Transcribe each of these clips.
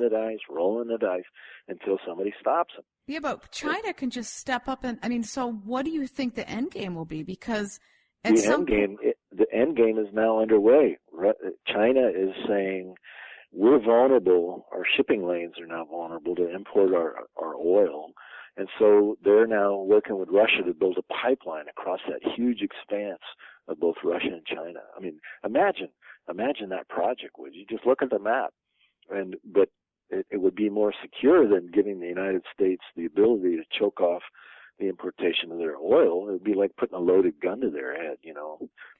the dice until somebody stops them. Yeah, but China can just step up and, so what do you think the end game will be? Because the end game is now underway. China is saying we're vulnerable, our shipping lanes are now vulnerable to import our oil. And so they're now working with Russia to build a pipeline across that huge expanse of both Russia and China. I mean, imagine that project, would you? Just look at the map. But it would be more secure than giving the United States the ability to choke off the importation of their oil. It would be like putting a loaded gun to their head,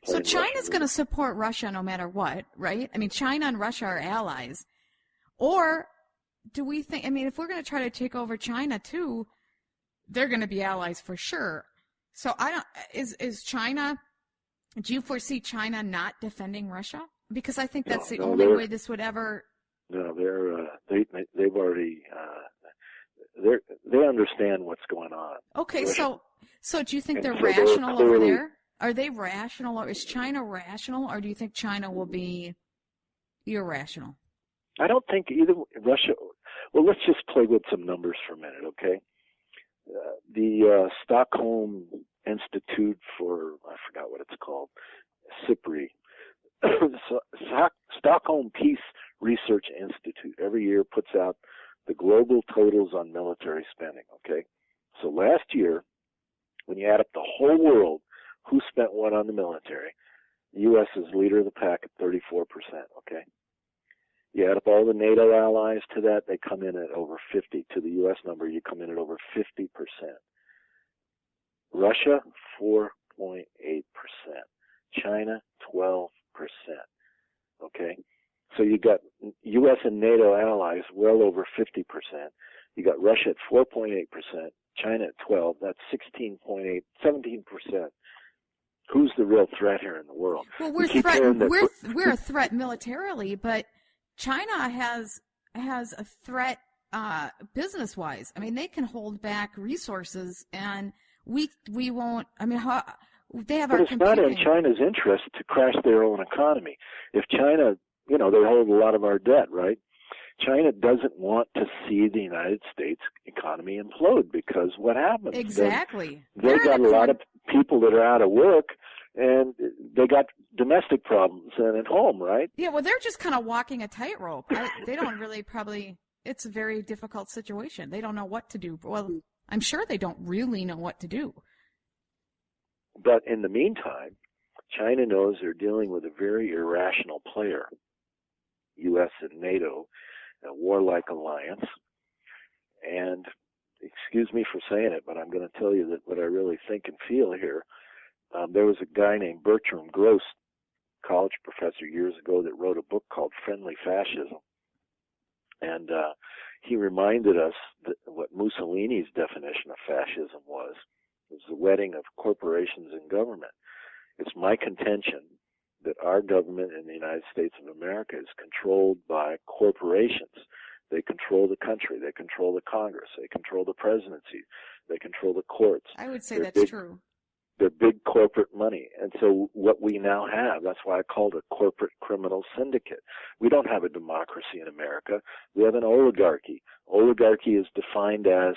So China's going to support Russia no matter what, right? I mean, China and Russia are allies. Or do we think, if we're going to try to take over China too, they're going to be allies for sure. So is China, do you foresee China not defending Russia? Because I think that's the only way this would ever. No, they've already, they understand what's going on. Okay, so do you think they're rational over there? Are they rational, or is China rational, or do you think China will be irrational? I don't think either Russia. Well, let's just play with some numbers for a minute, okay? The Stockholm Institute for, I forgot what it's called, SIPRI, Stockholm Peace Research Institute, every year puts out the global totals on military spending, okay? So last year, when you add up the whole world, who spent what on the military, the U.S. is leader of the pack at 34%, okay? You add up all the NATO allies to that, they come in at over 50. To the U.S. number, you come in at over 50%. Russia, 4.8%. China, 12%. Okay? So you got U.S. and NATO allies well over 50%. You got Russia at 4.8%, China at 12%. That's 17%. Who's the real threat here in the world? Well, we're a threat militarily, but China has a threat business-wise. They can hold back resources, and we won't. They have but our it's not in China's interest to crash their own economy. If China, they hold a lot of our debt, right? China doesn't want to see the United States economy implode, because what happens? Exactly. They got a lot of people that are out of work, and they got domestic problems and at home, right? Yeah, well, they're just kind of walking a tightrope. They don't really it's a very difficult situation. They don't know what to do. Well, I'm sure they don't really know what to do. But in the meantime, China knows they're dealing with a very irrational player, U.S. and NATO, a warlike alliance. And excuse me for saying it, but I'm going to tell you that what I really think and feel here. There was a guy named Bertram Gross, college professor years ago, that wrote a book called Friendly Fascism. And he reminded us that what Mussolini's definition of fascism was the wedding of corporations and government. It's my contention that our government in the United States of America is controlled by corporations. They control the country. They control the Congress. They control the presidency. They control the courts. I would say that's true. They're big corporate money. And so what we now have, that's why I called it a corporate criminal syndicate. We don't have a democracy in America. We have an oligarchy. Oligarchy is defined as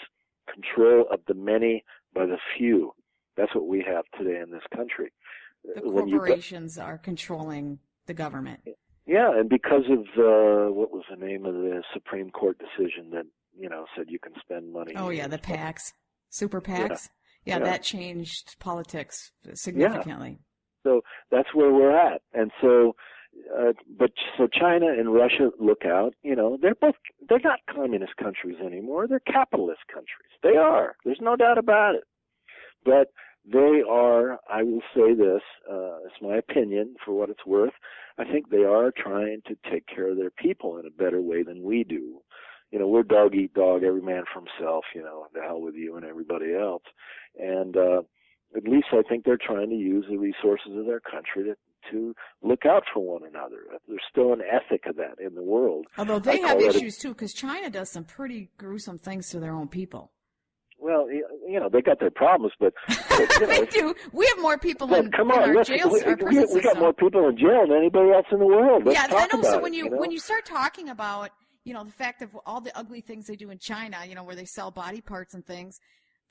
control of the many by the few. That's what we have today in this country. The corporations are controlling the government. Yeah, and because of what was the name of the Supreme Court decision that, said you can spend money. Oh, yeah, the PACs, super PACs. Yeah, that changed politics significantly. Yeah. So that's where we're at. And so, so China and Russia, look out, they're not communist countries anymore. They're capitalist countries. They are. There's no doubt about it. But they are, I will say this, it's my opinion for what it's worth, I think they are trying to take care of their people in a better way than we do. We're dog eat dog, every man for himself, the hell with you and everybody else. And at least I think they're trying to use the resources of their country to look out for one another. There's still an ethic of that in the world. Although they have issues too, because China does some pretty gruesome things to their own people. Well, they got their problems, but they do. We have more people in our jails. We got more people in jail than anybody else in the world. Let's talk I know. about So when you start talking about, the fact of all the ugly things they do in China, where they sell body parts and things,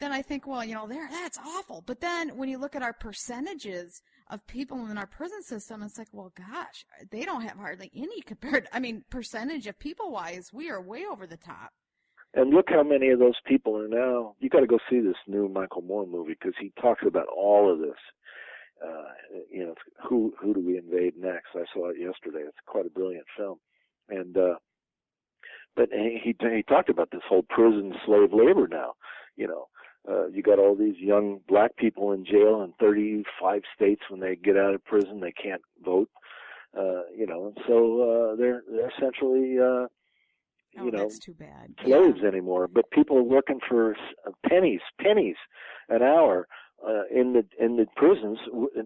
then I think, well, that's awful. But then when you look at our percentages of people in our prison system, it's like, well, gosh, they don't have hardly any percentage of people-wise, we are way over the top. And look how many of those people are now. You got to go see this new Michael Moore movie because he talks about all of this. Who do we invade next? I saw it yesterday. It's quite a brilliant film, and but he talked about this whole prison slave labor now. You got all these young black people in jail in 35 states. When they get out of prison, they can't vote. And so they're essentially that's too bad. Slaves anymore. But people are working for pennies an hour in the prisons,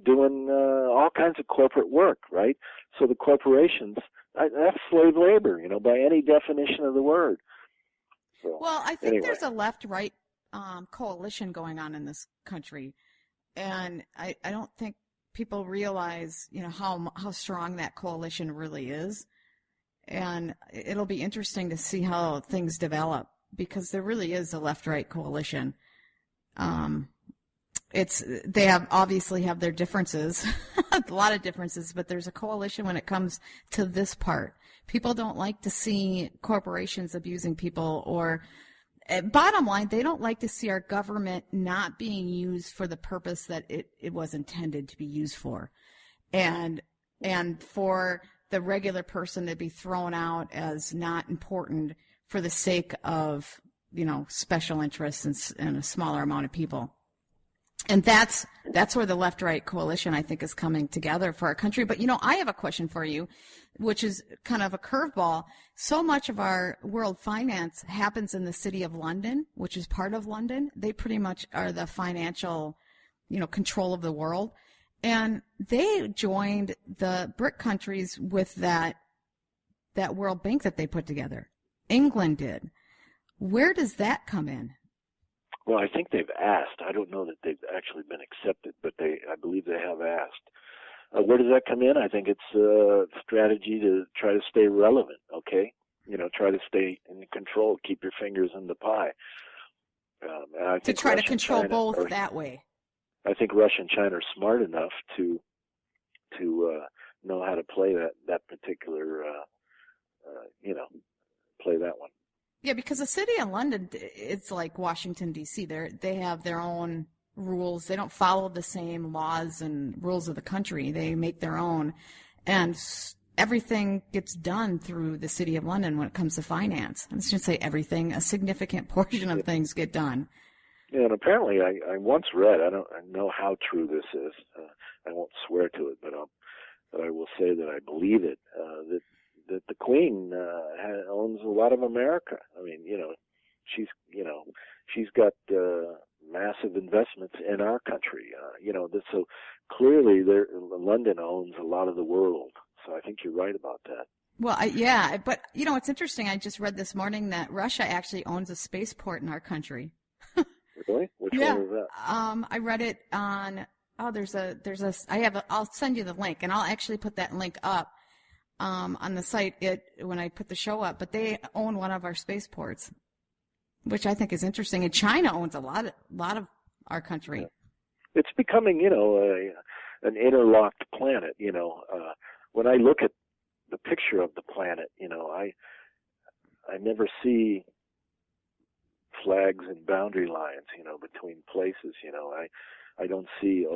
doing all kinds of corporate work, right? So the corporations, that's slave labor, by any definition of the word. So, well, I think there's a left-right coalition going on in this country, and I don't think people realize, how strong that coalition really is. And it'll be interesting to see how things develop, because there really is a left-right coalition. They obviously have their differences, a lot of differences, but there's a coalition when it comes to this part. People don't like to see corporations abusing people, or bottom line, they don't like to see our government not being used for the purpose that it was intended to be used for. And for the regular person to be thrown out as not important for the sake of, special interests and a smaller amount of people. And that's where the left-right coalition, I think, is coming together for our country. But, I have a question for you, which is kind of a curveball. So much of our world finance happens in the city of London, which is part of London. They pretty much are the financial, control of the world. And they joined the BRIC countries with that World Bank that they put together. England did. Where does that come in? Well, I think they've asked. I don't know that they've actually been accepted, but I believe they have asked. Where does that come in? I think it's a strategy to try to stay relevant, okay? Try to stay in control, keep your fingers in the pie. And I think to try to control both that way. I think Russia and China are smart enough to know how to play that particular, play that one. Yeah, because the city of London, it's like Washington, D.C. They have their own rules. They don't follow the same laws and rules of the country. They make their own. And everything gets done through the city of London when it comes to finance. I shouldn't say everything. A significant portion of things get done. Yeah, and apparently I once read, I know how true this is. I won't swear to it, but I will say that I believe it, that the Queen owns a lot of America. I mean, she's got massive investments in our country. So clearly London owns a lot of the world. So I think you're right about that. Well, but it's interesting. I just read this morning that Russia actually owns a spaceport in our country. Really? Which one is that? I read it on. I'll send you the link, and I'll actually put that link up on the site when I put the show up. But they own one of our spaceports, which I think is interesting. And China owns a lot of our country. Yeah. It's becoming, an interlocked planet. When I look at the picture of the planet, I never see flags and boundary lines, between places. I don't see,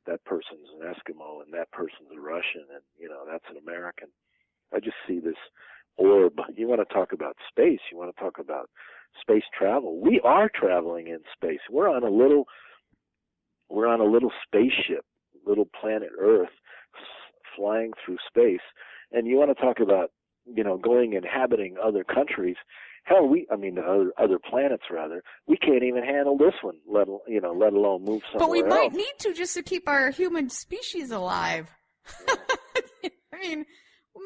that person's an Eskimo and that person's a Russian and, that's an American. I just see this orb. You want to talk about space. You want to talk about space travel. We are traveling in space. We're on a little spaceship, little planet Earth, flying through space. And you want to talk about, going inhabiting other countries. Hell, other planets rather. We can't even handle this one, let alone move somewhere else. But we might need to just to keep our human species alive. I mean,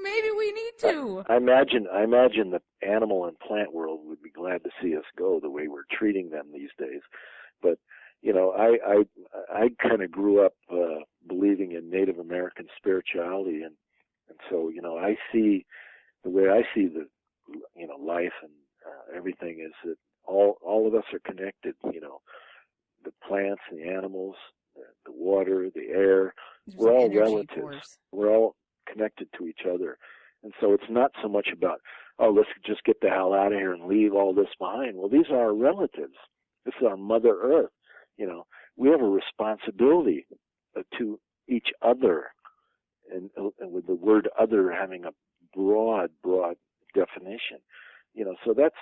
maybe we need to. I imagine the animal and plant world would be glad to see us go the way we're treating them these days. But I kind of grew up believing in Native American spirituality, and so I see the way I see the life and everything is that all of us are connected. The plants, and the animals, the water, the air. There's We're an all energy relatives. force. We're all connected to each other. And so it's not so much about, let's just get the hell out of here and leave all this behind. Well, these are our relatives. This is our Mother Earth. We have a responsibility to each other, and with the word other having a broad definition. So that's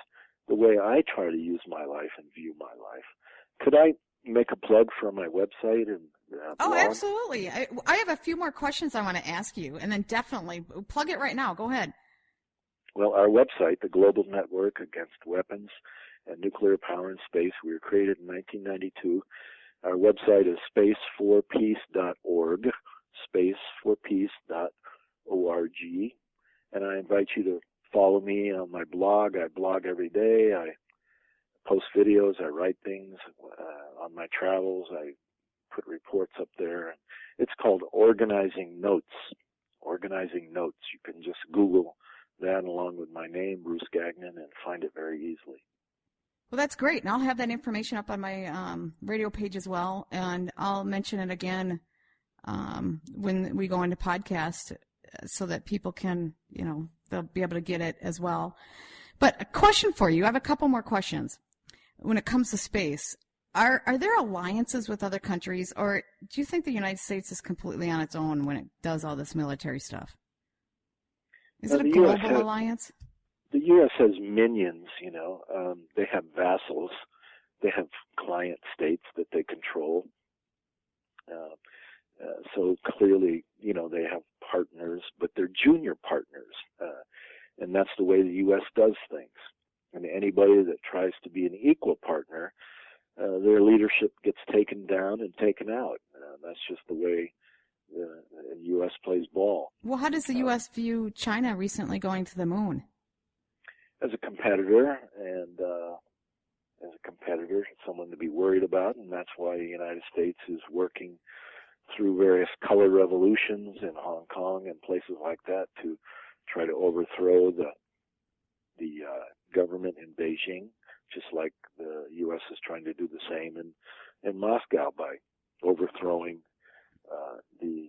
the way I try to use my life and view my life. Could I make a plug for my website and Oh, blog? absolutely. I have a few more questions I want to ask you, and then definitely plug it right now. Go ahead. Well, our website, the Global Network Against Weapons and Nuclear Power in Space, we were created in 1992. Our website is spaceforpeace.org, spaceforpeace.org, and I invite you to follow me on my blog. I blog every day. I post videos. I write things on my travels. I put reports up there. It's called Organizing Notes. Organizing Notes. You can just Google that along with my name, Bruce Gagnon, and find it very easily. Well, that's great, and I'll have that information up on my radio page as well, and I'll mention it again when we go into podcast so that people can, they'll be able to get it as well. But a question for you. I have a couple more questions. When it comes to space, are there alliances with other countries, or do you think the United States is completely on its own when it does all this military stuff? Is it a global alliance? The U.S. has minions, they have vassals. They have client states that they control. So clearly, they have partners, but they're junior partners. And that's the way the U.S. does things. And anybody that tries to be an equal partner, their leadership gets taken down and taken out. That's just the way the U.S. plays ball. Well, how does the U.S. view China recently going to the moon? As a competitor, and someone to be worried about, and that's why the United States is working through various color revolutions in Hong Kong and places like that to try to overthrow the government in Beijing, just like the U.S. is trying to do the same in Moscow by overthrowing the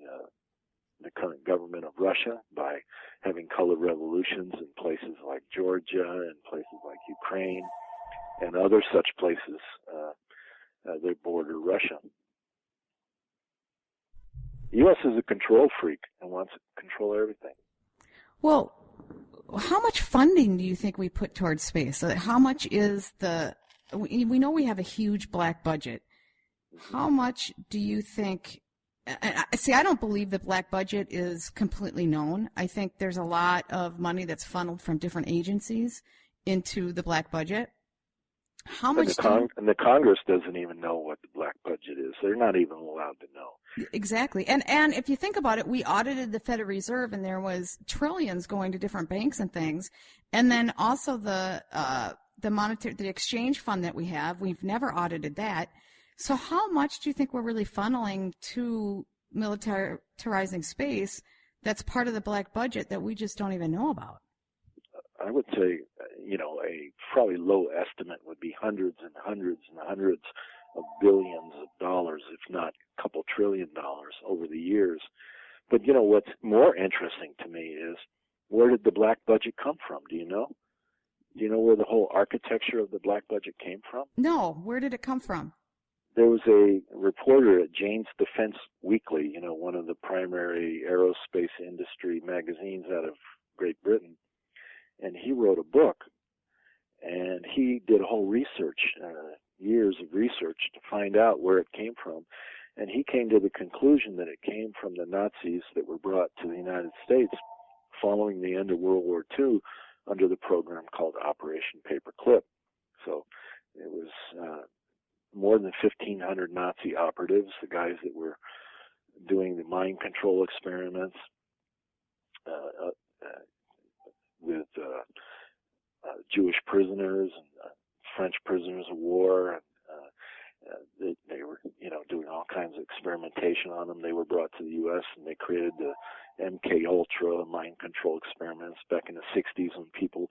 current government of Russia by having color revolutions in places like Georgia and places like Ukraine and other such places that border Russia. The U.S. is a control freak and wants to control everything. Well, how much funding do you think we put towards space? How much is we know we have a huge black budget. How much do you think? See, I don't believe the black budget is completely known. I think there's a lot of money that's funneled from different agencies into the black budget. How much? And the Congress doesn't even know what the black budget is. They're not even allowed to know. Exactly. And if you think about it, we audited the Federal Reserve, and there was trillions going to different banks and things. And then also the exchange fund that we have, we've never audited that. So how much do you think we're really funneling to militarizing space that's part of the black budget that we just don't even know about? I would say, a probably low estimate would be hundreds and hundreds and hundreds of billions of dollars, if not a couple $1 trillion over the years. But, what's more interesting to me is, where did the black budget come from? Do you know? Do you know where the whole architecture of the black budget came from? No. Where did it come from? There was a reporter at Jane's Defense Weekly, one of the primary aerospace industry magazines out of Great Britain, and he wrote a book, and he did a whole research, years of research to find out where it came from, and he came to the conclusion that it came from the Nazis that were brought to the United States following the end of World War II under the program called Operation Paperclip. So it was more than 1,500 Nazi operatives, the guys that were doing the mind control experiments with Jewish prisoners and French prisoners of war. They were, doing all kinds of experimentation on them. They were brought to the U.S. and they created the MK Ultra mind control experiments back in the 60s when people